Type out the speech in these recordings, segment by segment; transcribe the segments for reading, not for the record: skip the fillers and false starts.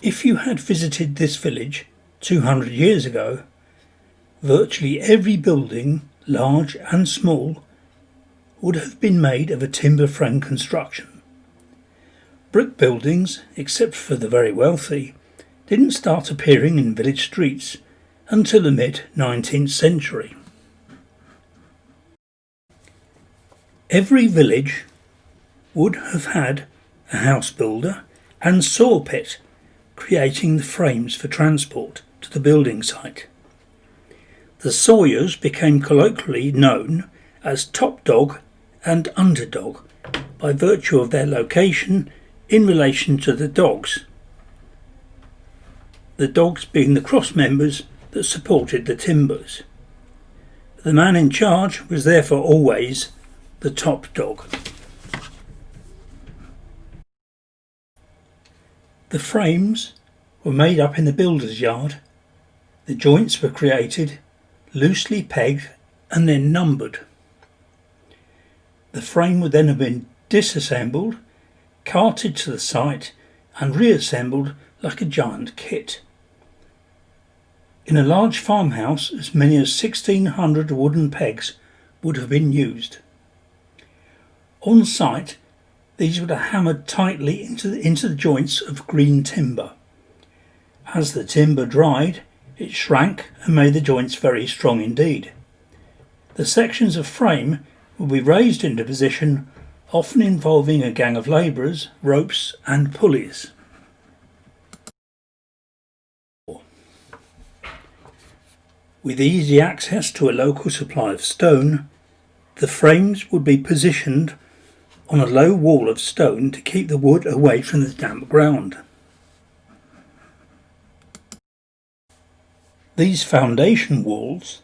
If you had visited this village 200 years ago, virtually every building, large and small, would have been made of a timber frame construction. Brick buildings, except for the very wealthy, didn't start appearing in village streets until the mid-19th century. Every village would have had a house builder and saw pit, creating the frames for transport to the building site. The sawyers became colloquially known as top dog and underdog by virtue of their location in relation to the dogs being the cross members that supported the timbers. The man in charge was therefore always the top dog. The frames were made up in the builder's yard. The joints were created, loosely pegged and then numbered. The frame would then have been disassembled, carted to the site and reassembled like a giant kit. In a large farmhouse, as many as 1,600 wooden pegs would have been used. On site, these were hammered tightly into the joints of green timber. As the timber dried, it shrank and made the joints very strong indeed. The sections of frame would be raised into position, often involving a gang of labourers, ropes and pulleys. With easy access to a local supply of stone, the frames would be positioned on a low wall of stone to keep the wood away from the damp ground. These foundation walls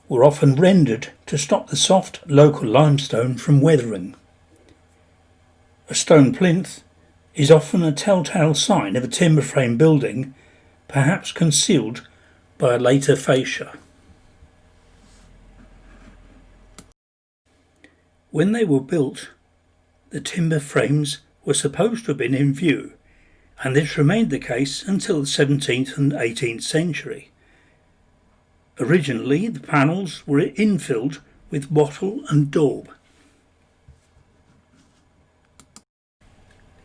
were often rendered to stop the soft local limestone from weathering. A stone plinth is often a telltale sign of a timber frame building, perhaps concealed by a later fascia. When they were built, the timber frames were supposed to have been in view, and this remained the case until the 17th and 18th century. Originally, the panels were infilled with wattle and daub.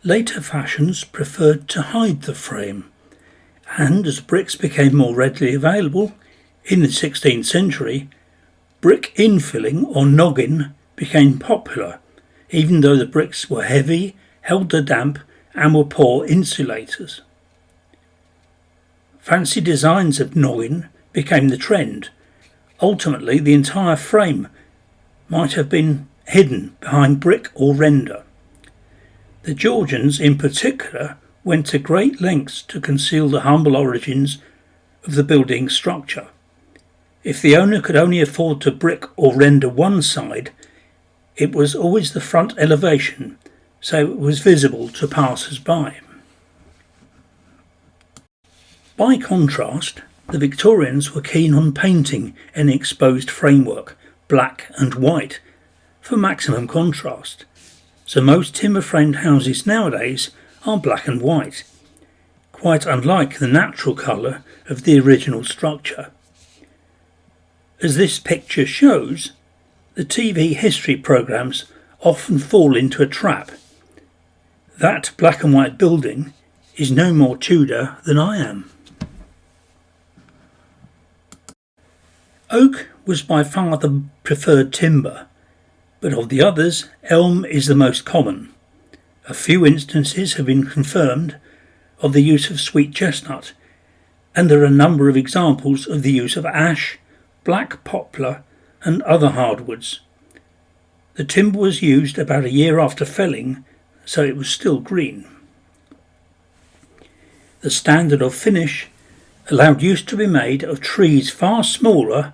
Later fashions preferred to hide the frame, and as bricks became more readily available in the 16th century, brick infilling or noggin became popular, even though the bricks were heavy, held the damp and were poor insulators. Fancy designs of noggin became the trend. Ultimately, the entire frame might have been hidden behind brick or render. The Georgians in particular went to great lengths to conceal the humble origins of the building structure. If the owner could only afford to brick or render one side, it was always the front elevation, so it was visible to passers-by. By contrast, the Victorians were keen on painting any exposed framework black and white for maximum contrast, so most timber-framed houses nowadays are black and white, quite unlike the natural colour of the original structure. As this picture shows, the TV history programmes often fall into a trap. That black and white building is no more Tudor than I am. Oak was by far the preferred timber, but of the others, elm is the most common. A few instances have been confirmed of the use of sweet chestnut, and there are a number of examples of the use of ash, black poplar and other hardwoods. The timber was used about a year after felling, so it was still green. The standard of finish allowed use to be made of trees far smaller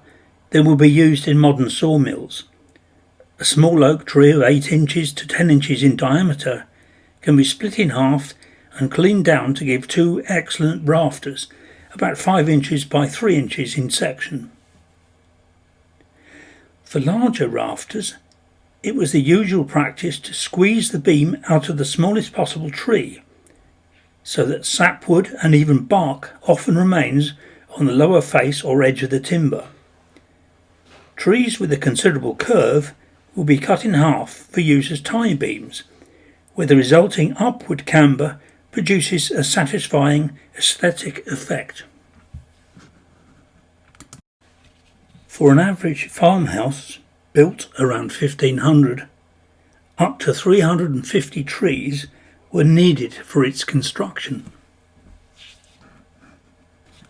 than will be used in modern sawmills. A small oak tree of 8 inches to 10 inches in diameter can be split in half and cleaned down to give 2 excellent rafters, about 5 inches by 3 inches in section. For larger rafters, it was the usual practice to squeeze the beam out of the smallest possible tree. so that sapwood and even bark often remains on the lower face or edge of the timber. Trees with a considerable curve will be cut in half for use as tie beams, where the resulting upward camber produces a satisfying aesthetic effect. For an average farmhouse built around 1500, up to 350 trees were needed for its construction.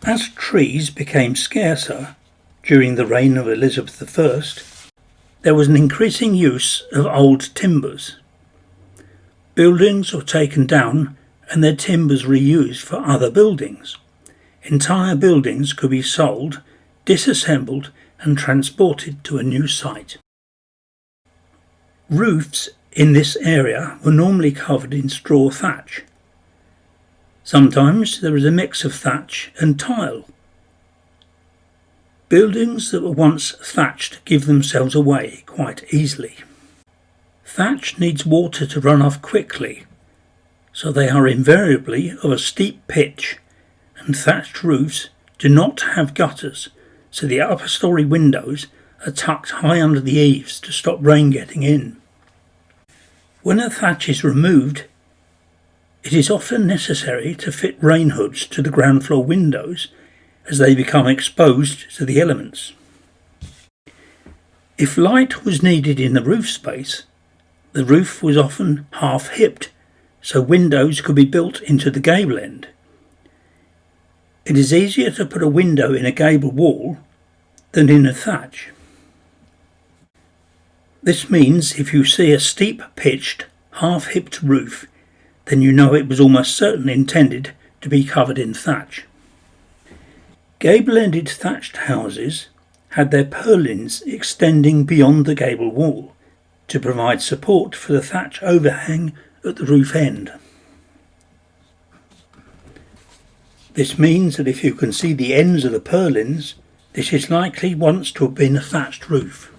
As trees became scarcer during the reign of Elizabeth I, there was an increasing use of old timbers. Buildings were taken down and their timbers reused for other buildings. Entire buildings could be sold, disassembled and transported to a new site. Roofs in this area were normally covered in straw thatch. Sometimes there was a mix of thatch and tile. Buildings that were once thatched give themselves away quite easily. Thatch needs water to run off quickly, so they are invariably of a steep pitch, and thatched roofs do not have gutters, so the upper story windows are tucked high under the eaves to stop rain getting in. When a thatch is removed, it is often necessary to fit rain hoods to the ground floor windows as they become exposed to the elements. If light was needed in the roof space, the roof was often half-hipped, so windows could be built into the gable end. It is easier to put a window in a gable wall than in a thatch. This means if you see a steep-pitched, half-hipped roof, then you know it was almost certainly intended to be covered in thatch. Gable-ended thatched houses had their purlins extending beyond the gable wall to provide support for the thatch overhang at the roof end. This means that if you can see the ends of the purlins, this is likely once to have been a thatched roof.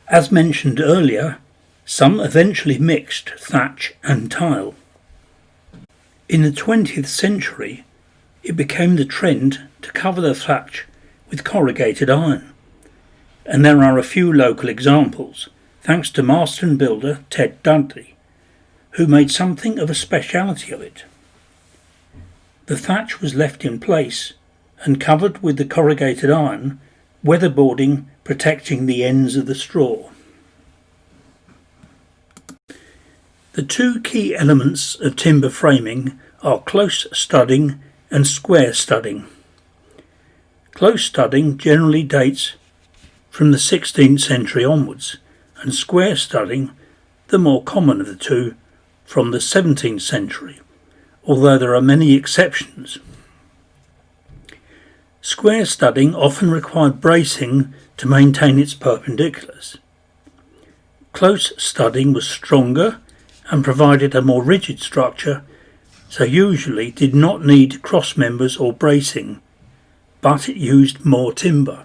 As mentioned earlier, some eventually mixed thatch and tile. In the 20th century, it became the trend to cover the thatch with corrugated iron, and there are a few local examples, thanks to Marston builder Ted Dudley, who made something of a speciality of it. The thatch was left in place and covered with the corrugated iron, weatherboarding protecting the ends of the straw. The two key elements of timber framing are close studding and square studding. Close studding generally dates from the 16th century onwards, and square studding, the more common of the two, from the 17th century, although there are many exceptions. Square studding often required bracing to maintain its perpendiculars. Close studding was stronger and provided a more rigid structure, so usually did not need cross members or bracing, but it used more timber.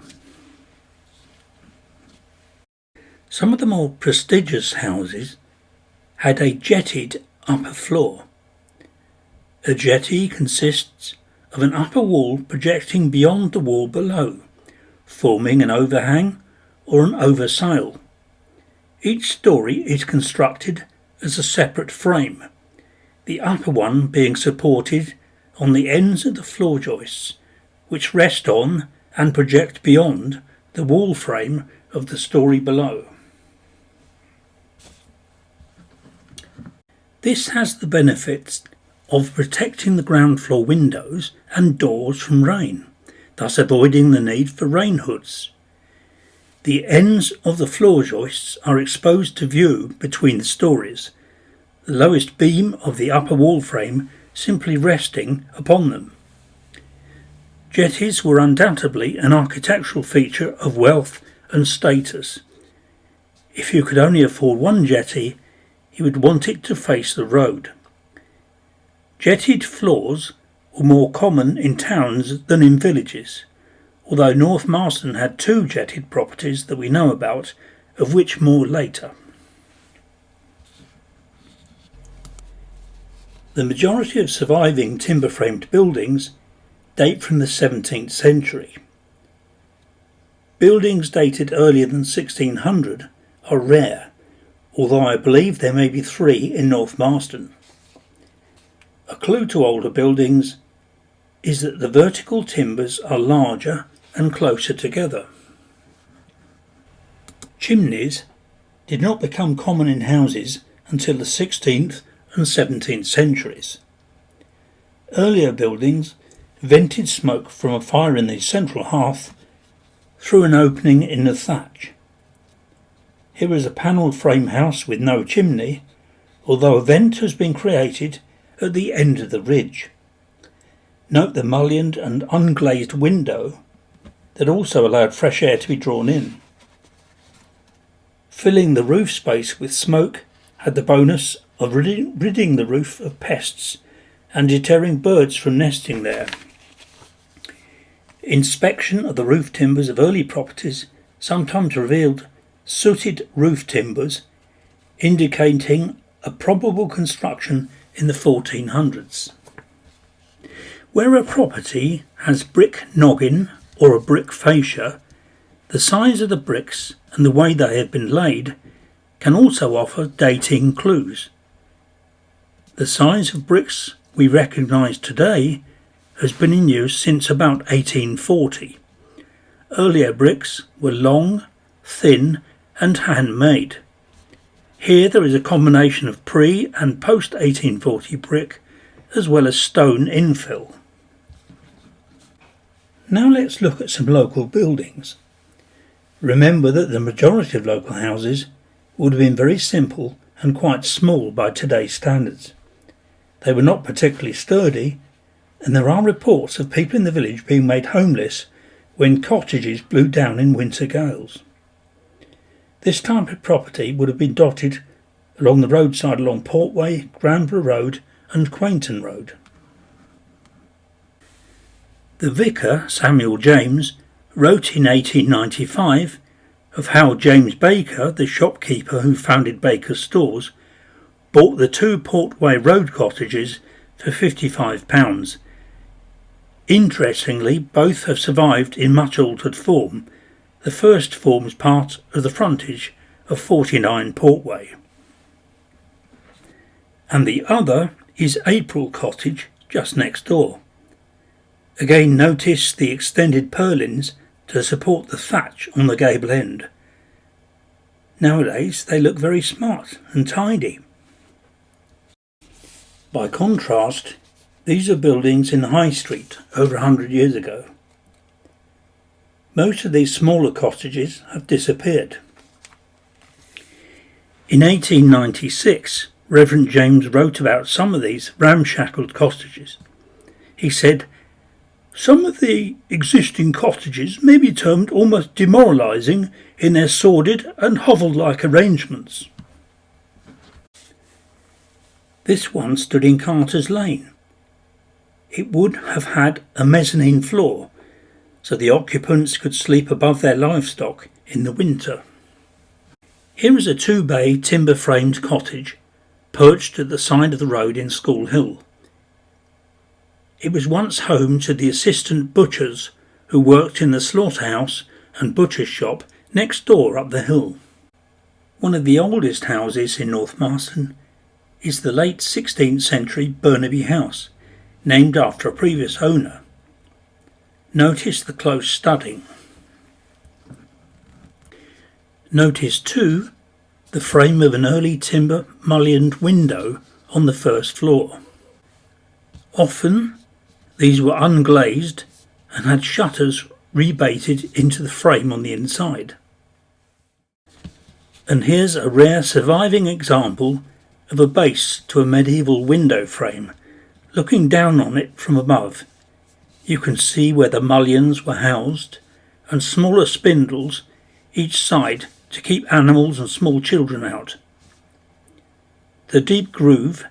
Some of the more prestigious houses had a jettied upper floor. A jetty consists of an upper wall projecting beyond the wall below, forming an overhang or an oversail. Each story is constructed as a separate frame, the upper one being supported on the ends of the floor joists, which rest on and project beyond the wall frame of the story below. This has the benefits of protecting the ground floor windows and doors from rain, thus avoiding the need for rain hoods. The ends of the floor joists are exposed to view between the stories, the lowest beam of the upper wall frame simply resting upon them. Jetties were undoubtedly an architectural feature of wealth and status. If you could only afford one jetty, you would want it to face the road. Jettied floors were more common in towns than in villages, although North Marston had 2 jettied properties that we know about, of which more later. The majority of surviving timber-framed buildings date from the 17th century. Buildings dated earlier than 1600 are rare, although I believe there may be 3 in North Marston. A clue to older buildings is that the vertical timbers are larger and closer together. Chimneys did not become common in houses until the 16th and 17th centuries. Earlier buildings vented smoke from a fire in the central hearth through an opening in the thatch. Here is a panelled frame house with no chimney, although a vent has been created at the end of the ridge. Note the mullioned and unglazed window that also allowed fresh air to be drawn in. Filling the roof space with smoke had the bonus of ridding the roof of pests and deterring birds from nesting there. Inspection of the roof timbers of early properties sometimes revealed sooted roof timbers, indicating a probable construction in the 1400s. Where a property has brick noggin or a brick fascia, the size of the bricks and the way they have been laid can also offer dating clues. The size of bricks we recognise today has been in use since about 1840. Earlier bricks were long, thin and handmade. Here there is a combination of pre- and post-1840 brick as well as stone infill. Now let's look at some local buildings. Remember that the majority of local houses would have been very simple and quite small by today's standards. They were not particularly sturdy, and there are reports of people in the village being made homeless when cottages blew down in winter gales. This type of property would have been dotted along the roadside along Portway, Granborough Road and Quainton Road. The vicar, Samuel James, wrote in 1895 of how James Baker, the shopkeeper who founded Baker's Stores, bought the 2 Portway Road cottages for £55. Interestingly, both have survived in much altered form. The first forms part of the frontage of 49 Portway, and the other is April Cottage just next door. Again, notice the extended purlins to support the thatch on the gable end. Nowadays they look very smart and tidy. By contrast, these are buildings in High Street over 100 years ago. Most of these smaller cottages have disappeared. In 1896, Reverend James wrote about some of these ramshackle cottages. He said, "Some of the existing cottages may be termed almost demoralising in their sordid and hovel-like arrangements." This one stood in Carter's Lane. It would have had a mezzanine floor, so the occupants could sleep above their livestock in the winter. Here is a 2-bay timber-framed cottage perched at the side of the road in School Hill. It was once home to the assistant butchers who worked in the slaughterhouse and butcher's shop next door up the hill. One of the oldest houses in North Marston is the late 16th century Burnaby House, named after a previous owner. Notice the close studding. Notice too the frame of an early timber mullioned window on the first floor. Often these were unglazed and had shutters rebaited into the frame on the inside. And here's a rare surviving example of a base to a medieval window frame. Looking down on it from above, you can see where the mullions were housed and smaller spindles each side to keep animals and small children out. The deep groove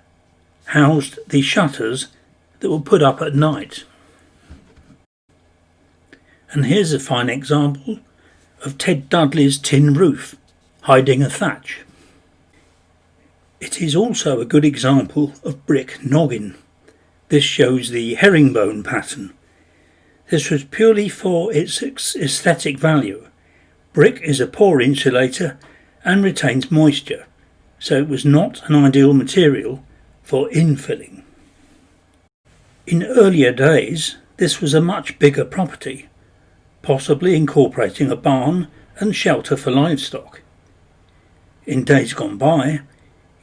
housed the shutters that were put up at night. And here's a fine example of Ted Dudley's tin roof hiding a thatch. It is also a good example of brick noggin. This shows the herringbone pattern. This was purely for its aesthetic value. Brick is a poor insulator and retains moisture, so it was not an ideal material for infilling. In earlier days, this was a much bigger property, possibly incorporating a barn and shelter for livestock. In days gone by,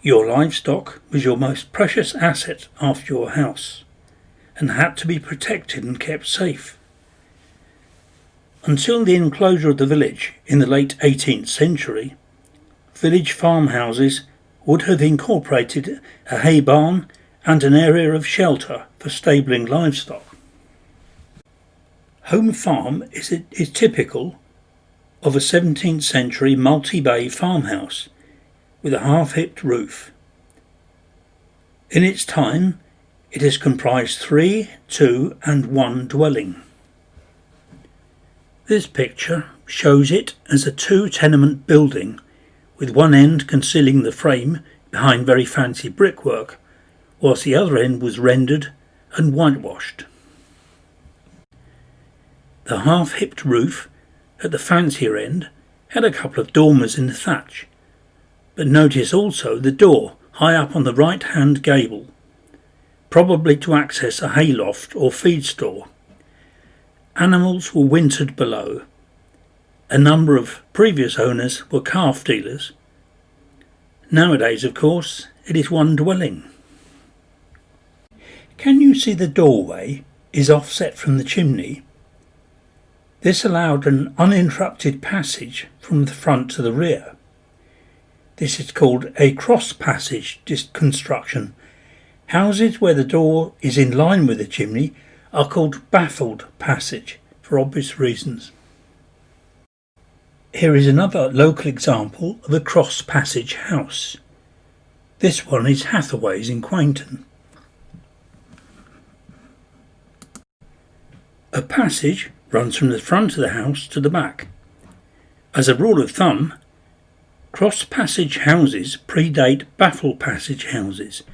your livestock was your most precious asset after your house and had to be protected and kept safe. Until the enclosure of the village in the late 18th century, village farmhouses would have incorporated a hay barn and an area of shelter for stabling livestock. Home farm is typical of a 17th century multi-bay farmhouse with a half-hipped roof. In its time, it has comprised 3, 2 and 1 dwelling. This picture shows it as a 2-tenement building with one end concealing the frame behind very fancy brickwork, whilst the other end was rendered and whitewashed. The half-hipped roof at the fancier end had a couple of dormers in the thatch, but notice also the door high up on the right-hand gable, probably to access a hayloft or feed store. Animals were wintered below. A number of previous owners were calf dealers. Nowadays, of course, it is one dwelling. Can you see the doorway is offset from the chimney? This allowed an uninterrupted passage from the front to the rear. This is called a cross passage construction. Houses where the door is in line with the chimney are called baffled passage for obvious reasons. Here is another local example of a cross passage house. This one is Hathaway's in Quainton. A passage runs from the front of the house to the back. As a rule of thumb, cross passage houses predate baffle passage houses,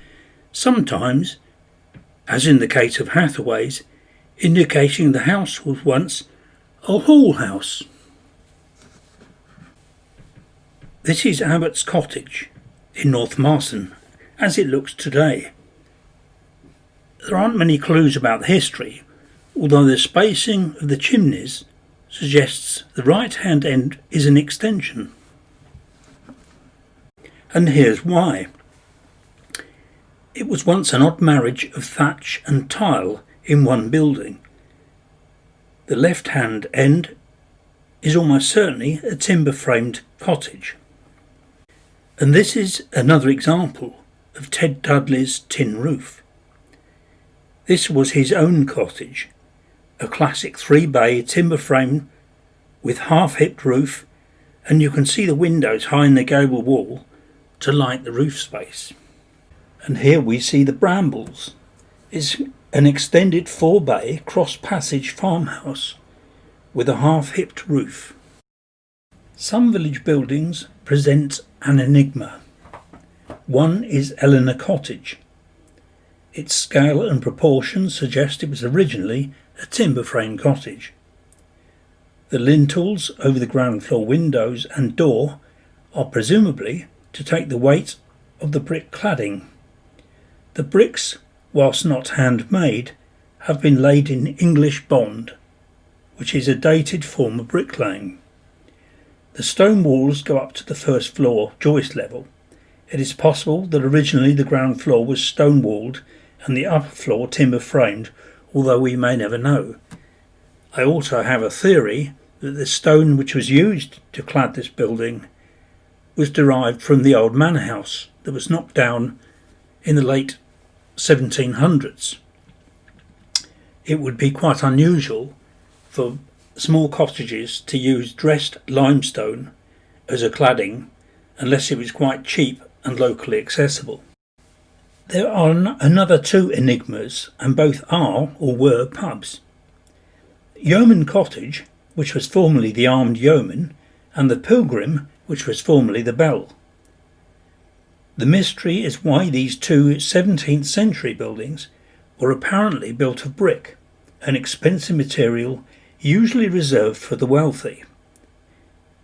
sometimes, as in the case of Hathaway's, indicating the house was once a hall house. This is Abbott's Cottage in North Marston, as it looks today. There aren't many clues about the history, although the spacing of the chimneys suggests the right-hand end is an extension. And here's why. It was once an odd marriage of thatch and tile in one building. The left-hand end is almost certainly a timber-framed cottage. And this is another example of Ted Dudley's tin roof. This was his own cottage, a classic 3-bay timber frame with half-hipped roof, and you can see the windows high in the gable wall to light the roof space. And here we see the Brambles. It's an extended 4-bay cross-passage farmhouse with a half-hipped roof. Some village buildings present an enigma. One is Eleanor Cottage. Its scale and proportions suggest it was originally a timber frame cottage. The lintels over the ground floor windows and door are presumably to take the weight of the brick cladding. The bricks, whilst not handmade, have been laid in English bond, which is a dated form of bricklaying. The stone walls go up to the first floor joist level. It is possible that originally the ground floor was stone walled and the upper floor timber framed, although we may never know. I also have a theory that the stone which was used to clad this building was derived from the old manor house that was knocked down in the late 1700s. It would be quite unusual for small cottages to use dressed limestone as a cladding unless it was quite cheap and locally accessible. There are another 2 enigmas, and both are or were pubs. Yeoman Cottage, which was formerly the Armed Yeoman, and the Pilgrim, which was formerly the Bell. The mystery is why these two 17th century buildings were apparently built of brick, an expensive material usually reserved for the wealthy.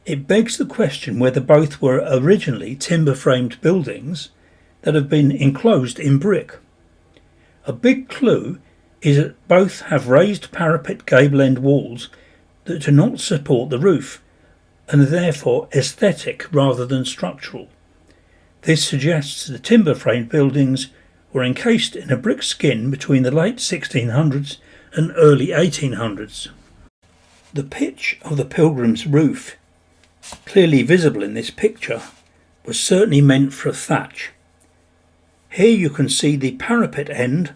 It begs the question whether both were originally timber-framed buildings that have been enclosed in brick. A big clue is that both have raised parapet gable-end walls that do not support the roof and are therefore aesthetic rather than structural. This suggests the timber-framed buildings were encased in a brick skin between the late 1600s and early 1800s. The pitch of the pilgrim's roof, clearly visible in this picture, was certainly meant for a thatch. Here you can see the parapet end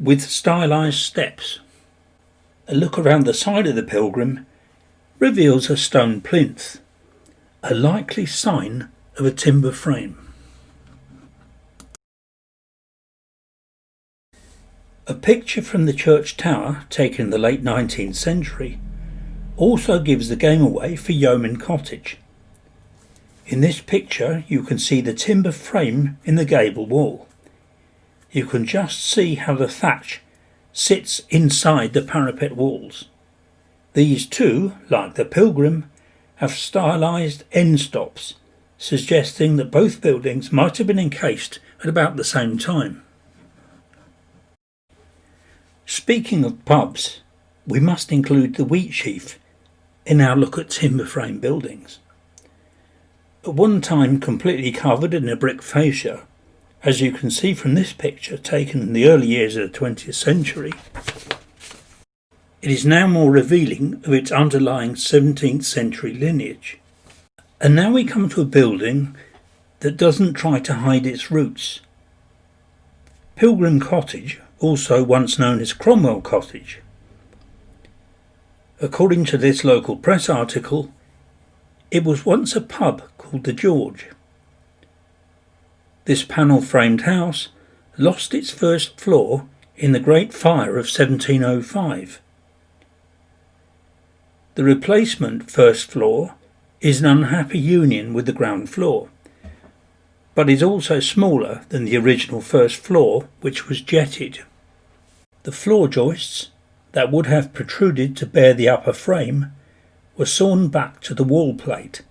with stylised steps. A look around the side of the pilgrim reveals a stone plinth, a likely sign of a timber frame. A picture from the church tower, taken in the late 19th century, also gives the game away for Yeoman Cottage. In this picture you can see the timber frame in the gable wall. You can just see how the thatch sits inside the parapet walls. These too, like the pilgrim, have stylised end stops, suggesting that both buildings might have been encased at about the same time. Speaking of pubs, we must include the Wheatsheaf in our look at timber frame buildings. At one time completely covered in a brick fascia, as you can see from this picture taken in the early years of the 20th century, it is now more revealing of its underlying 17th century lineage. And now we come to a building that doesn't try to hide its roots. Pilgrim Cottage, also once known as Cromwell Cottage. According to this local press article, it was once a pub called the George. This panel-framed house lost its first floor in the Great Fire of 1705. The replacement first floor is an unhappy union with the ground floor, but is also smaller than the original first floor, which was jetted. The floor joists that would have protruded to bear the upper frame were sawn back to the wall plate,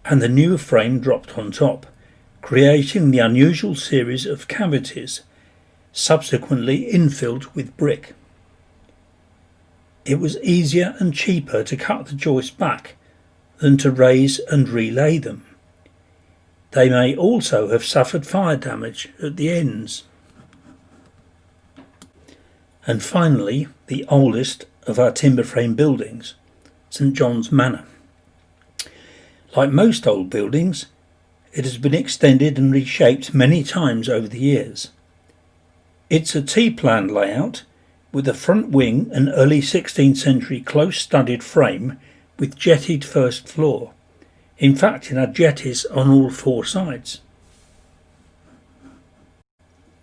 and the new frame dropped on top, creating the unusual series of cavities, subsequently infilled with brick. It was easier and cheaper to cut the joists back than to raise and relay them. They may also have suffered fire damage at the ends. And finally, the oldest of our timber frame buildings, St John's Manor. Like most old buildings, it has been extended and reshaped many times over the years. It's a T-plan layout with a front wing and early 16th century close studded frame with jettied first floor. In fact, it had jetties on all four sides.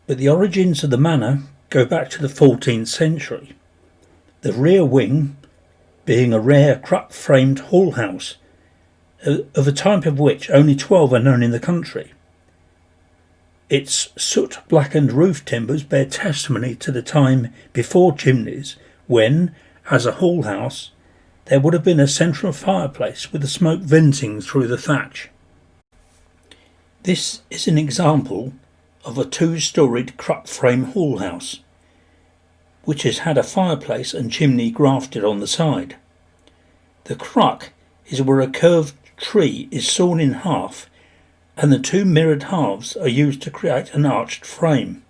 But the origins of the manor go back to the 14th century. The rear wing being a rare crup-framed hall house, of a type of which only 12 are known in the country. Its soot-blackened roof timbers bear testimony to the time before chimneys, when, as a hall house, there would have been a central fireplace with the smoke venting through the thatch. This is an example of a two-storied crup-frame hall house, which has had a fireplace and chimney grafted on the side. The cruck is where a curved tree is sawn in half, and the two mirrored halves are used to create an arched frame.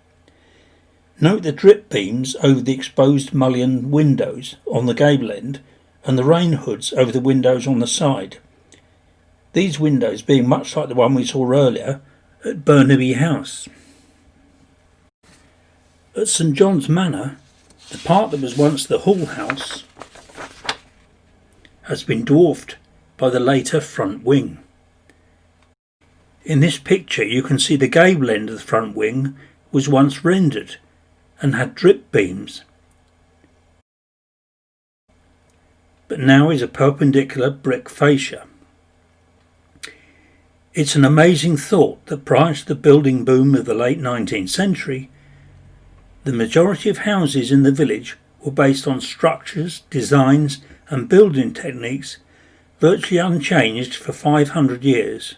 Note the drip beams over the exposed mullioned windows on the gable end and the rain hoods over the windows on the side. These windows being much like the one we saw earlier at Burnaby House. At St John's Manor, the part that was once the hall house has been dwarfed by the later front wing. In this picture you can see the gable end of the front wing was once rendered and had drip beams, but now is a perpendicular brick fascia. It's an amazing thought that prior to the building boom of the late 19th century, the majority of houses in the village were based on structures, designs and building techniques virtually unchanged for 500 years.